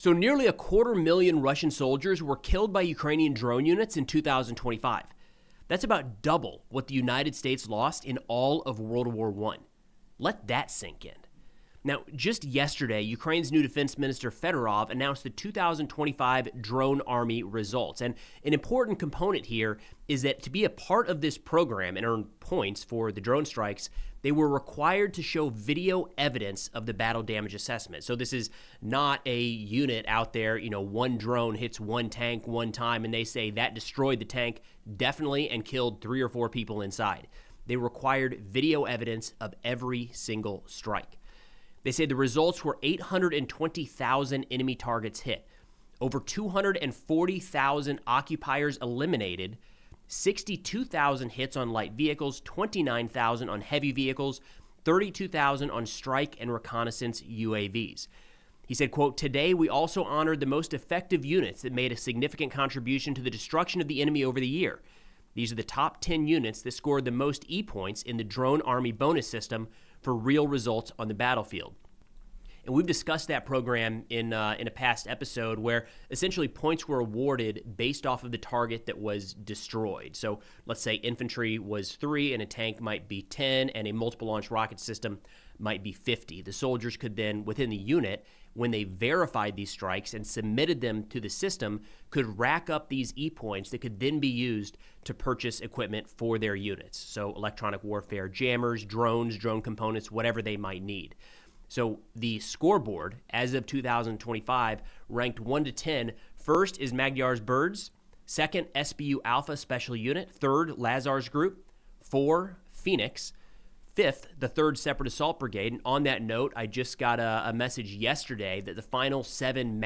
So nearly 250,000 Russian soldiers were killed by Ukrainian drone units in 2025. That's about double what the United States lost in all of World War I. Let that sink in. Now, just yesterday, Ukraine's new defense minister Fedorov announced the 2025 drone army results. And an important component here is that to be a part of this program and earn points for the drone strikes, they were required to show video evidence of the battle damage assessment. So this is not a unit out there, one drone hits one tank one time and they say that destroyed the tank definitely and killed 3 or 4 people inside. They required video evidence of every single strike. They say the results were 820,000 enemy targets hit, over 240,000 occupiers eliminated, 62,000 hits on light vehicles, 29,000 on heavy vehicles, 32,000 on strike and reconnaissance UAVs. He said, quote, "Today we also honored the most effective units that made a significant contribution to the destruction of the enemy over the year. These are the top 10 units that scored the most E-points in the Drone Army bonus system for real results on the battlefield." And we've discussed that program in a past episode where essentially points were awarded based off of the target that was destroyed. So let's say infantry was 3 and a tank might be 10 and a multiple launch rocket system might be 50. The soldiers could then, within the unit, when they verified these strikes and submitted them to the system, could rack up these E-points that could then be used to purchase equipment for their units. So electronic warfare, jammers, drones, drone components, whatever they might need. So the scoreboard, as of 2025, ranked 1 to 10. First is Magyar's Birds. Second, SBU Alpha Special Unit. Third, Lazar's Group. 4, Phoenix. Fifth, the 3rd Separate Assault Brigade. And on that note, I just got a message yesterday that the final 7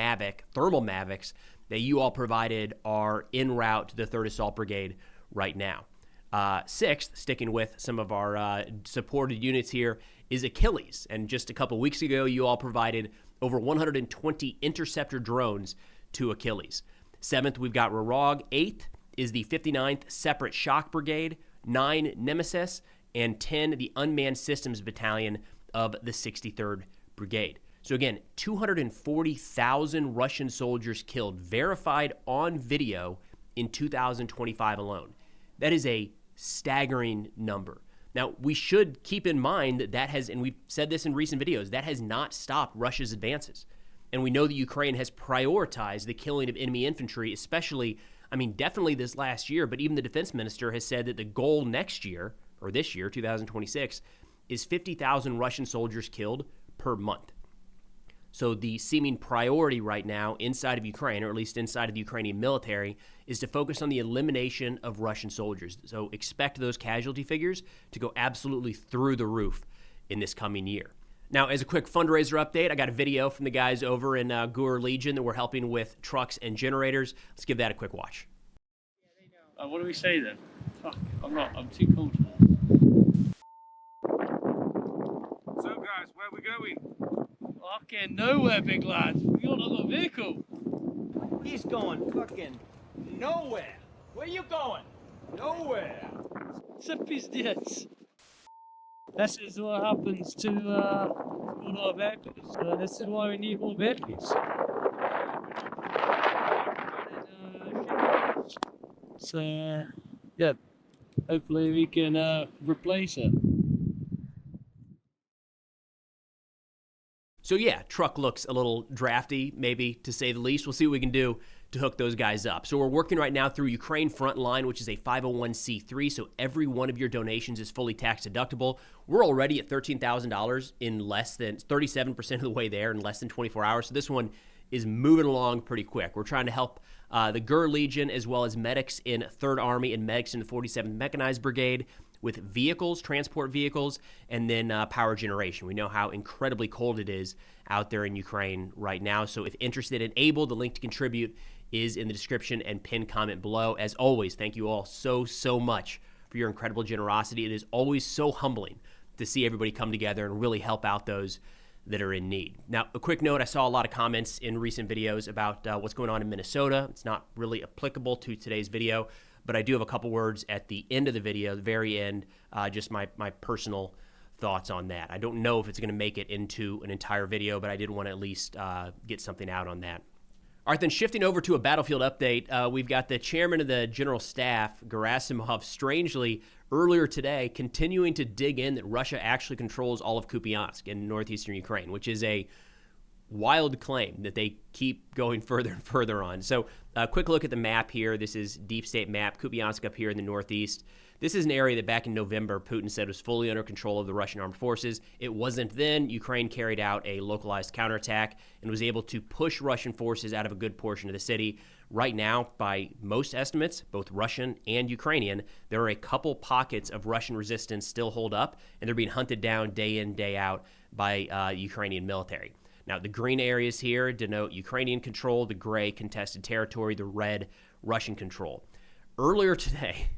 thermal Mavics that you all provided are en route to the 3rd Assault Brigade right now. 6th, sticking with some of our supported units here, is Achilles. And just a couple weeks ago, you all provided over 120 interceptor drones to Achilles. 7th, we've got Rorog. 8th is the 59th Separate Shock Brigade. 9, Nemesis. And 10, the Unmanned Systems Battalion of the 63rd Brigade. So again, 240,000 Russian soldiers killed, verified on video in 2025 alone. That is a staggering number. Now, we should keep in mind that has, and we've said this in recent videos, that has not stopped Russia's advances. And we know that Ukraine has prioritized the killing of enemy infantry, especially, definitely this last year, but even the defense minister has said that the goal next year, or this year, 2026, is 50,000 Russian soldiers killed per month. So the seeming priority right now inside of Ukraine, or at least inside of the Ukrainian military, is to focus on the elimination of Russian soldiers. So expect those casualty figures to go absolutely through the roof in this coming year. Now, as a quick fundraiser update, I got a video from the guys over in Gur Legion that we're helping with trucks and generators. Let's give that a quick watch. What do we say then? Fuck, I'm too cold for that. So guys, where are we going? Fucking nowhere, big lad. We got another vehicle. He's going fucking nowhere. Where you going? Nowhere. It's a pizdiec. This is what happens to all our vehicles. This is why we need more vehicles. So, yeah, hopefully we can replace it. So yeah, truck looks a little drafty, maybe to say the least. We'll see what we can do to hook those guys up. So we're working right now through Ukraine Frontline, which is a 501c3. So every one of your donations is fully tax deductible. We're already at $13,000 in less than 37% of the way there in less than 24 hours. So this one is moving along pretty quick. We're trying to help the Gur Legion as well as medics in 3rd Army and medics in the 47th Mechanized Brigade with vehicles, transport vehicles, and then power generation. We know how incredibly cold it is out there in Ukraine right now. So if interested and able, the link to contribute is in the description and pinned comment below. As always, thank you all so much for your incredible generosity. It is always so humbling to see everybody come together and really help out those that are in need. Now, a quick note, I saw a lot of comments in recent videos about what's going on in Minnesota. It's not really applicable to today's video, but I do have a couple words at the end of the video, the very end, just my personal thoughts on that. I don't know if it's going to make it into an entire video, but I did want to at least get something out on that. All right, then shifting over to a battlefield update, we've got the chairman of the general staff, Gerasimov, strangely earlier today continuing to dig in that Russia actually controls all of Kupiansk in northeastern Ukraine, which is a wild claim that they keep going further and further on. So a quick look at the map here. This is deep state map, Kupiansk up here in the northeast. This is an area that back in November, Putin said was fully under control of the Russian armed forces. It wasn't then. Ukraine carried out a localized counterattack and was able to push Russian forces out of a good portion of the city. Right now, by most estimates, both Russian and Ukrainian, there are a couple pockets of Russian resistance still hold up, and they're being hunted down day in, day out by Ukrainian military. Now, the green areas here denote Ukrainian control, the gray contested territory, the red Russian control. Earlier today,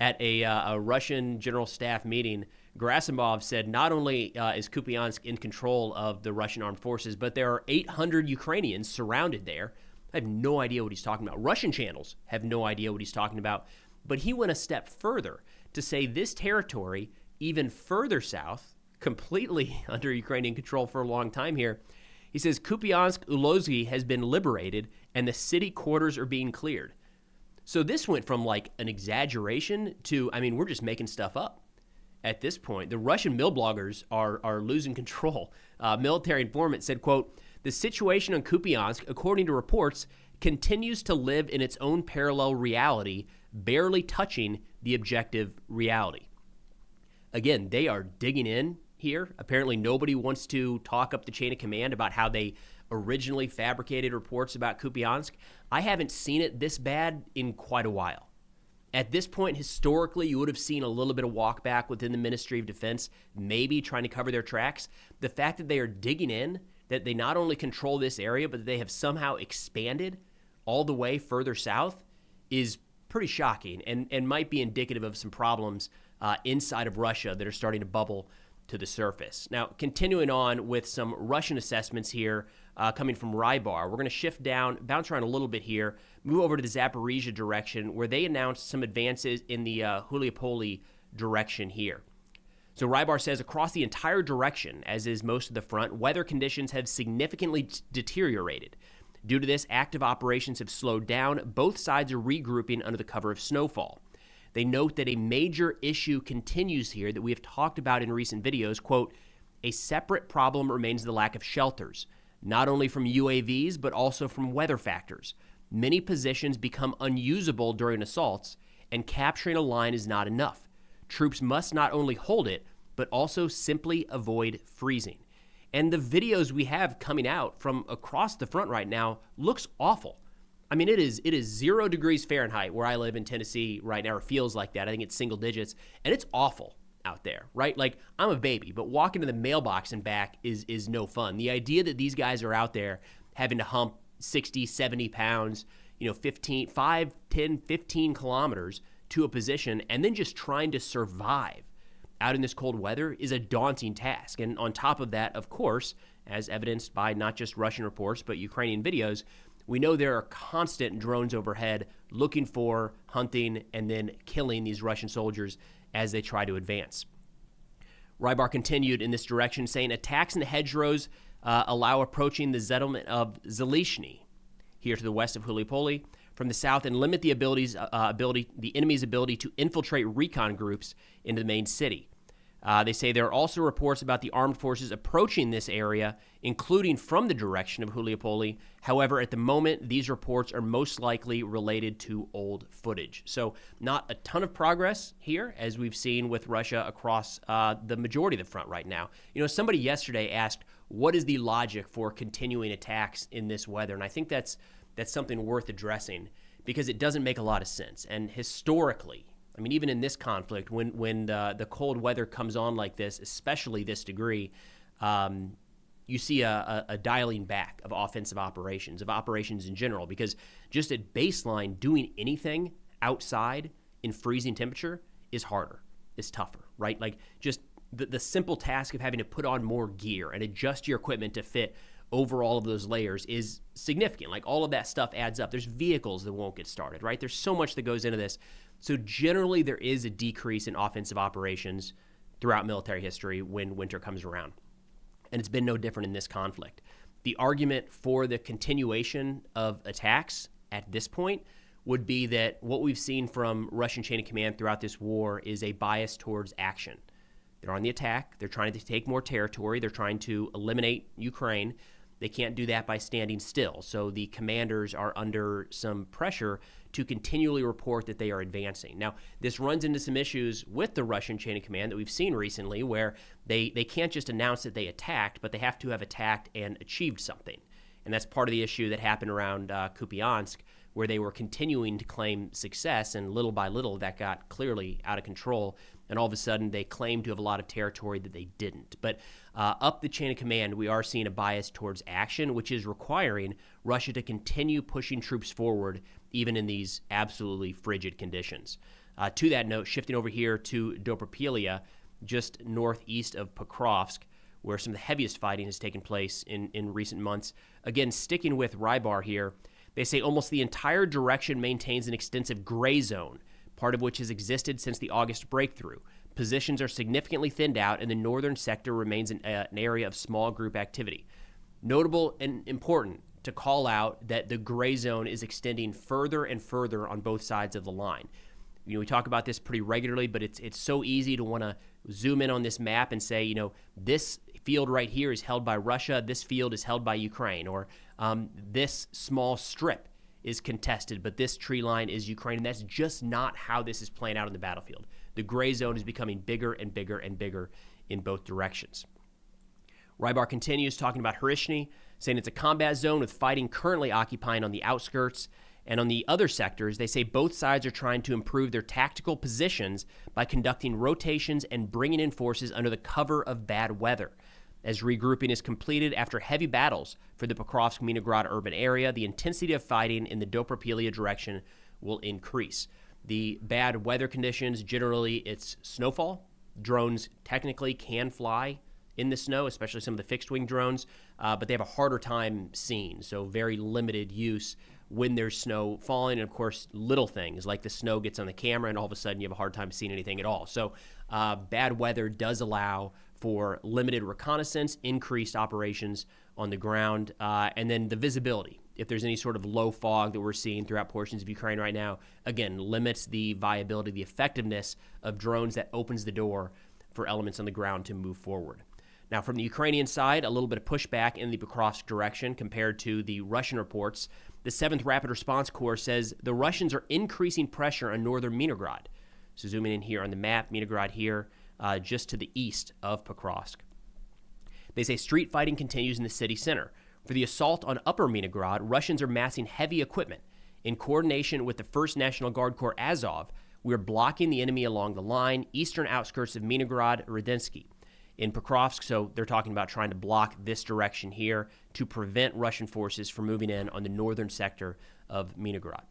at a Russian general staff meeting, Gerasimov said not only is Kupiansk in control of the Russian armed forces, but there are 800 Ukrainians surrounded there. I have no idea what he's talking about. Russian channels have no idea what he's talking about. But he went a step further to say this territory, even further south, completely under Ukrainian control for a long time here. He says Kupiansk Ulozki has been liberated and the city quarters are being cleared. So this went from like an exaggeration to, I mean, we're just making stuff up at this point. The Russian mill bloggers are losing control. Military informant said, quote, "The situation on Kupiansk, according to reports, continues to live in its own parallel reality, barely touching the objective reality." Again, they are digging in here. Apparently nobody wants to talk up the chain of command about how they originally fabricated reports about Kupiansk. I haven't seen it this bad in quite a while. At this point, historically, you would have seen a little bit of walk back within the Ministry of Defense, maybe trying to cover their tracks. The fact that they are digging in, that they not only control this area, but that they have somehow expanded all the way further south is pretty shocking and might be indicative of some problems inside of Russia that are starting to bubble to the surface. Now, continuing on with some Russian assessments here coming from Rybar, we're going to shift down, bounce around a little bit here, move over to the Zaporizhia direction where they announced some advances in the Huliopoli direction here. So Rybar says across the entire direction, as is most of the front, weather conditions have significantly deteriorated. Due to this, active operations have slowed down. Both sides are regrouping under the cover of snowfall. They note that a major issue continues here that we have talked about in recent videos. Quote, "A separate problem remains the lack of shelters, not only from UAVs, but also from weather factors. Many positions become unusable during assaults, and capturing a line is not enough. Troops must not only hold it, but also simply avoid freezing." And the videos we have coming out from across the front right now looks awful. I mean, it is 0 degrees Fahrenheit where I live in Tennessee right now, or feels like that. I think it's single digits, and it's awful out there, right? Like, I'm a baby, but walking to the mailbox and back is no fun. The idea that these guys are out there having to hump 60, 70 pounds, 5, 10, 15 kilometers to a position, and then just trying to survive out in this cold weather is a daunting task. And on top of that, of course, as evidenced by not just Russian reports, but Ukrainian videos, we know there are constant drones overhead looking for, hunting, and then killing these Russian soldiers as they try to advance. Rybar continued in this direction, saying attacks in the hedgerows allow approaching the settlement of Zelishny, here to the west of Huliopoli, from the south, and limit the the enemy's ability to infiltrate recon groups into the main city. They say there are also reports about the armed forces approaching this area, including from the direction of Huliopoli. However, at the moment, these reports are most likely related to old footage. So not a ton of progress here, as we've seen with Russia across the majority of the front right now. Somebody yesterday asked, what is the logic for continuing attacks in this weather? And I think that's something worth addressing, because it doesn't make a lot of sense. And historically, I mean, even in this conflict, when the cold weather comes on like this, especially this degree, you see a dialing back of offensive operations, of operations in general, because just at baseline, doing anything outside in freezing temperature is harder, is tougher, right? Like just the simple task of having to put on more gear and adjust your equipment to fit over all of those layers is significant. Like all of that stuff adds up. There's vehicles that won't get started, right? There's so much that goes into this. So generally there is a decrease in offensive operations throughout military history when winter comes around. And it's been no different in this conflict. The argument for the continuation of attacks at this point would be that what we've seen from Russian chain of command throughout this war is a bias towards action. They're on the attack. They're trying to take more territory. They're trying to eliminate Ukraine. They can't do that by standing still. So the commanders are under some pressure to continually report that they are advancing. Now, this runs into some issues with the Russian chain of command that we've seen recently, where they can't just announce that they attacked, but they have to have attacked and achieved something. And that's part of the issue that happened around Kupiansk, where they were continuing to claim success, and little by little that got clearly out of control, and all of a sudden they claimed to have a lot of territory that they didn't. But up the chain of command, we are seeing a bias towards action, which is requiring Russia to continue pushing troops forward, even in these absolutely frigid conditions. To that note, shifting over here to Dobropilya, just northeast of Pokrovsk, where some of the heaviest fighting has taken place in recent months. Again, sticking with Rybar here, they say almost the entire direction maintains an extensive gray zone, part of which has existed since the August breakthrough. Positions are significantly thinned out, and the northern sector remains an area of small group activity. Notable and important to call out that the gray zone is extending further and further on both sides of the line. You know, we talk about this pretty regularly, but it's so easy to want to zoom in on this map and say, you know, this field right here is held by Russia, this field is held by Ukraine, or this small strip is contested, but this tree line is Ukraine, and that's just not how this is playing out on the battlefield. The gray zone is becoming bigger and bigger and bigger in both directions. Rybar continues talking about Hryshny, saying it's a combat zone with fighting currently occupying on the outskirts. And on the other sectors, they say both sides are trying to improve their tactical positions by conducting rotations and bringing in forces under the cover of bad weather. As regrouping is completed after heavy battles for the Pokrovsk-Minigrad urban area, the intensity of fighting in the Dobropilya direction will increase. The bad weather conditions, generally it's snowfall. Drones technically can fly in the snow, especially some of the fixed-wing drones, but they have a harder time seeing, so very limited use when there's snow falling. And of course, little things like the snow gets on the camera and all of a sudden you have a hard time seeing anything at all. So bad weather does allow for limited reconnaissance, increased operations on the ground, and then the visibility. If there's any sort of low fog that we're seeing throughout portions of Ukraine right now, again, limits the viability, the effectiveness of drones. That opens the door for elements on the ground to move forward. Now, from the Ukrainian side, a little bit of pushback in the Pokrovsk direction compared to the Russian reports. The 7th Rapid Response Corps says the Russians are increasing pressure on northern Minigrad. So zooming in here on the map, Minigrad here, just to the east of Pokrovsk. They say street fighting continues in the city center. For the assault on upper Minigrad, Russians are massing heavy equipment. In coordination with the 1st National Guard Corps Azov, we are blocking the enemy along the line, eastern outskirts of Minigrad, Rudensky. In Pokrovsk, so they're talking about trying to block this direction here to prevent Russian forces from moving in on the northern sector of Minigrad.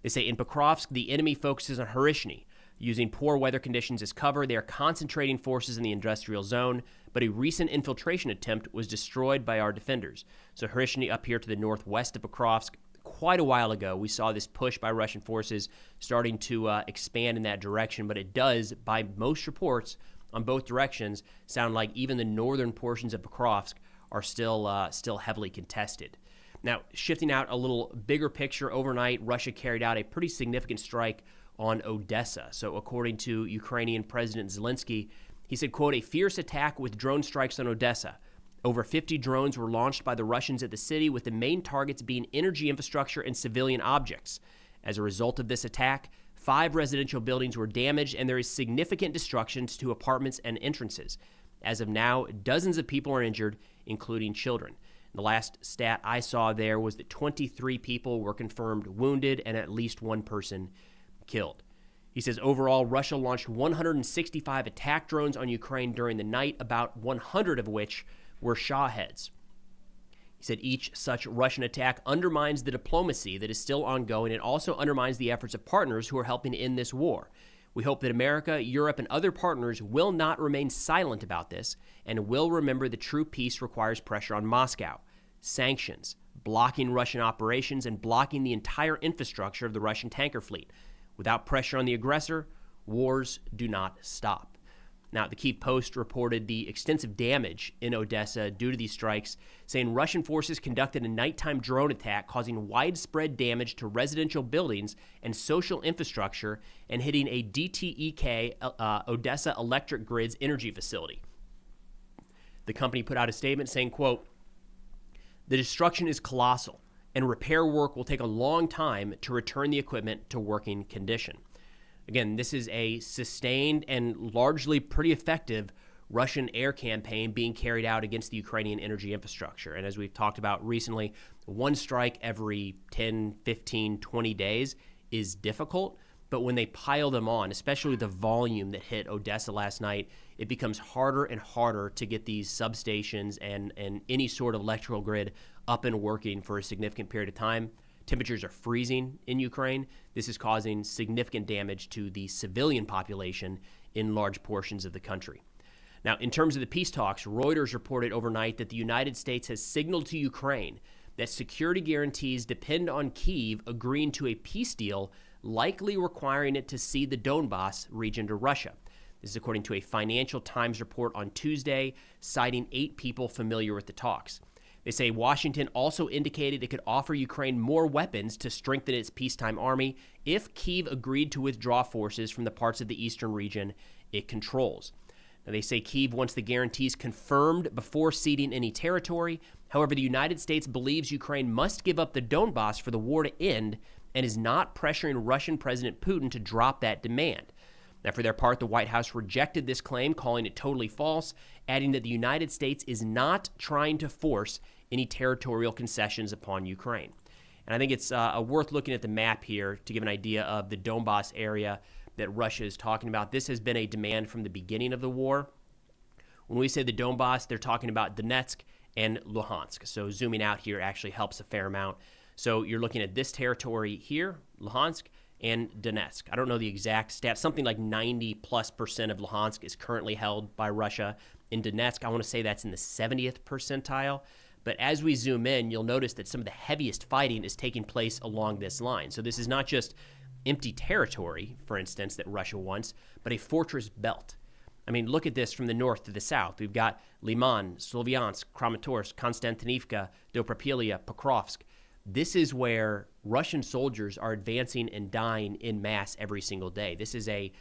They say in Pokrovsk, the enemy focuses on Hryshny. Using poor weather conditions as cover, they are concentrating forces in the industrial zone, but a recent infiltration attempt was destroyed by our defenders. So Hryshny up here to the northwest of Pokrovsk, quite a while ago, we saw this push by Russian forces starting to expand in that direction, but it does, by most reports, on both directions, sound like even the northern portions of Pokrovsk are still heavily contested. Now, shifting out a little bigger picture, overnight, Russia carried out a pretty significant strike on Odessa. So according to Ukrainian President Zelensky, he said, quote, a fierce attack with drone strikes on Odessa. Over 50 drones were launched by the Russians at the city, with the main targets being energy infrastructure and civilian objects. As a result of this attack, 5 residential buildings were damaged, and there is significant destruction to apartments and entrances. As of now, dozens of people are injured, including children. The last stat I saw there was that 23 people were confirmed wounded and at least one person killed. He says overall, Russia launched 165 attack drones on Ukraine during the night, about 100 of which were Shaheds. He said each such Russian attack undermines the diplomacy that is still ongoing and also undermines the efforts of partners who are helping to end this war. We hope that America, Europe, and other partners will not remain silent about this and will remember that true peace requires pressure on Moscow, sanctions, blocking Russian operations, and blocking the entire infrastructure of the Russian tanker fleet. Without pressure on the aggressor, wars do not stop. Now, the Kyiv Post reported the extensive damage in Odessa due to these strikes, saying Russian forces conducted a nighttime drone attack causing widespread damage to residential buildings and social infrastructure and hitting a DTEK Odessa Electric Grid's energy facility. The company put out a statement saying, quote, "The destruction is colossal, and repair work will take a long time to return the equipment to working condition." Again, this is a sustained and largely pretty effective Russian air campaign being carried out against the Ukrainian energy infrastructure. And as we've talked about recently, one strike every 10, 15, 20 days is difficult. But when they pile them on, especially the volume that hit Odessa last night, it becomes harder and harder to get these substations and any sort of electrical grid up and working for a significant period of time. Temperatures are freezing in Ukraine. This is causing significant damage to the civilian population in large portions of the country. Now, in terms of the peace talks, Reuters reported overnight that the United States has signaled to Ukraine that security guarantees depend on Kyiv agreeing to a peace deal, likely requiring it to cede the Donbas region to Russia. This is according to a Financial Times report on Tuesday, citing 8 people familiar with the talks. They say Washington also indicated it could offer Ukraine more weapons to strengthen its peacetime army if Kyiv agreed to withdraw forces from the parts of the eastern region it controls. Now, they say Kyiv wants the guarantees confirmed before ceding any territory. However, the United States believes Ukraine must give up the Donbas for the war to end and is not pressuring Russian President Putin to drop that demand. Now, for their part, the White House rejected this claim, calling it totally false, adding that the United States is not trying to force any territorial concessions upon Ukraine. And I think it's worth looking at the map here to give an idea of the Donbas area that Russia is talking about. This has been a demand from the beginning of the war. When we say the Donbas, they're talking about Donetsk and Luhansk. So zooming out here actually helps a fair amount. So you're looking at this territory here, Luhansk, and Donetsk. I don't know the exact stats. Something like 90+% of Luhansk is currently held by Russia. In Donetsk, I want to say that's in the 70th percentile. But as we zoom in, you'll notice that some of the heaviest fighting is taking place along this line. So this is not just empty territory, for instance, that Russia wants, but a fortress belt. I mean, look at this from the north to the south. We've got Liman, Sloviansk, Kramatorsk, Konstantinivka, Dobropilia, Pokrovsk. This is where Russian soldiers are advancing and dying in mass every single day. This is a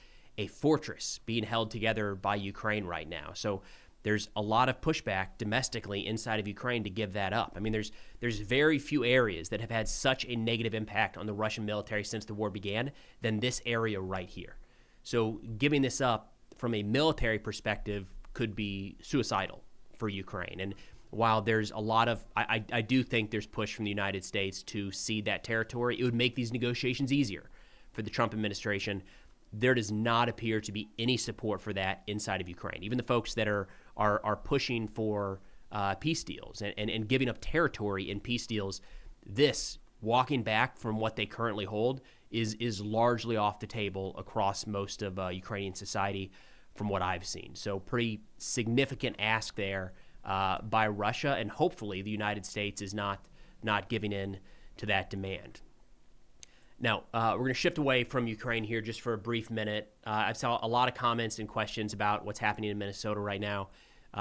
fortress being held together by Ukraine right now. So there's a lot of pushback domestically inside of Ukraine to give that up. I mean, there's very few areas that have had such a negative impact on the Russian military since the war began than this area right here. So giving this up from a military perspective could be suicidal for Ukraine. And while there's a lot of, I do think there's push from the United States to cede that territory, it would make these negotiations easier for the Trump administration. There does not appear to be any support for that inside of Ukraine. Even the folks that are pushing for peace deals and giving up territory in peace deals, this walking back from what they currently hold is largely off the table across most of Ukrainian society from what I've seen. So pretty significant ask there by Russia, and hopefully the United States is not giving in to that demand. Now, we're going to shift away from Ukraine here just for a brief minute. I've saw a lot of comments and questions about what's happening in Minnesota right now.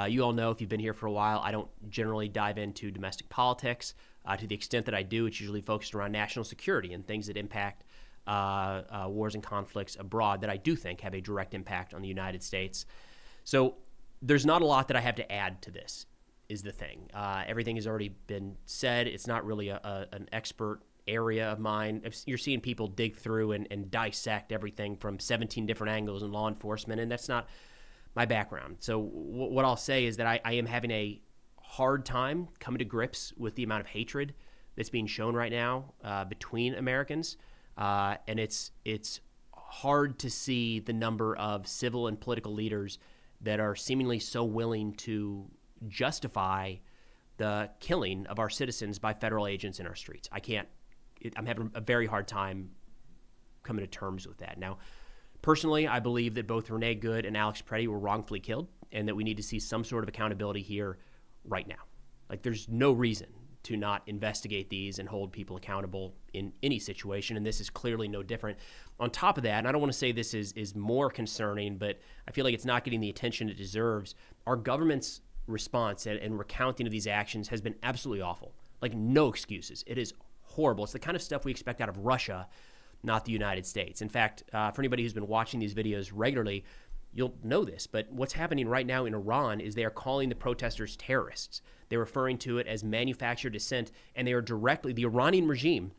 You all know, if you've been here for a while, I don't generally dive into domestic politics. To the extent that I do, it's usually focused around national security and things that impact wars and conflicts abroad that I do think have a direct impact on the United States. So there's not a lot that I have to add to this, is the thing. Everything has already been said. It's not really an expert area of mine. You're seeing people dig through and dissect everything from 17 different angles in law enforcement, and that's not my background. So what I'll say is that I am having a hard time coming to grips with the amount of hatred that's being shown right now between Americans, and it's hard to see the number of civil and political leaders that are seemingly so willing to justify the killing of our citizens by federal agents in our streets. I'm having a very hard time coming to terms with that. Now, personally, I believe that both Renee Good and Alex Preddy were wrongfully killed and that we need to see some sort of accountability here right now. Like, there's no reason to not investigate these and hold people accountable in any situation, and this is clearly no different. On top of that, and I don't want to say this is more concerning, but I feel like it's not getting the attention it deserves, our government's response and recounting of these actions has been absolutely awful. Like, no excuses. It is horrible. It's the kind of stuff we expect out of Russia, not the United States. In fact, for anybody who's been watching these videos regularly, you'll know this, but what's happening right now in Iran is they are calling the protesters terrorists. They're referring to it as manufactured dissent, and they are directly, the Iranian regime,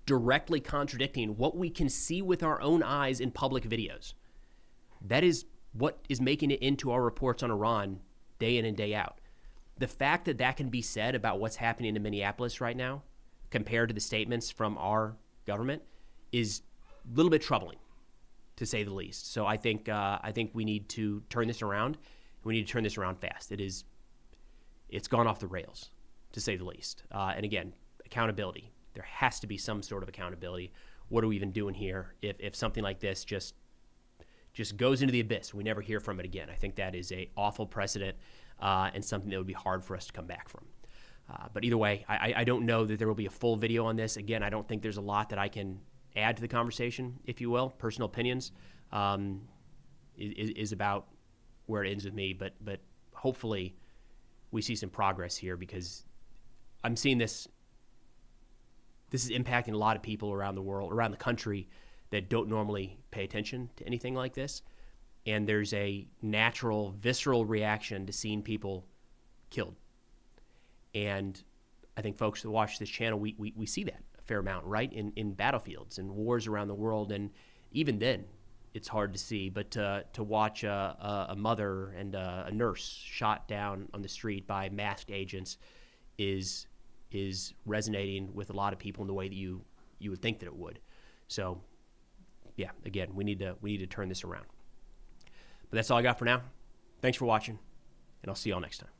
directly contradicting what we can see with our own eyes in public videos. That is what is making it into our reports on Iran day in and day out. The fact that that can be said about what's happening in Minneapolis right now, compared to the statements from our government, is a little bit troubling, to say the least. So I think we need to turn this around. We need to turn this around fast. It's gone off the rails, to say the least. And again, accountability. There has to be some sort of accountability. What are we even doing here if something like this just goes into the abyss? We never hear from it again. I think that is a awful precedent and something that would be hard for us to come back from. But either way, I don't know that there will be a full video on this. Again, I don't think there's a lot that I can add to the conversation, if you will. Personal opinions is about where it ends with me. But hopefully we see some progress here, because I'm seeing this. This is impacting a lot of people around the world, around the country, that don't normally pay attention to anything like this. And there's a natural, visceral reaction to seeing people killed. And I think folks that watch this channel, we see that a fair amount, right? In battlefields and wars around the world. And even then, it's hard to see. But to watch a mother and a nurse shot down on the street by masked agents is resonating with a lot of people in the way that you would think that it would. So, yeah, again, we need to turn this around. But that's all I got for now. Thanks for watching, and I'll see you all next time.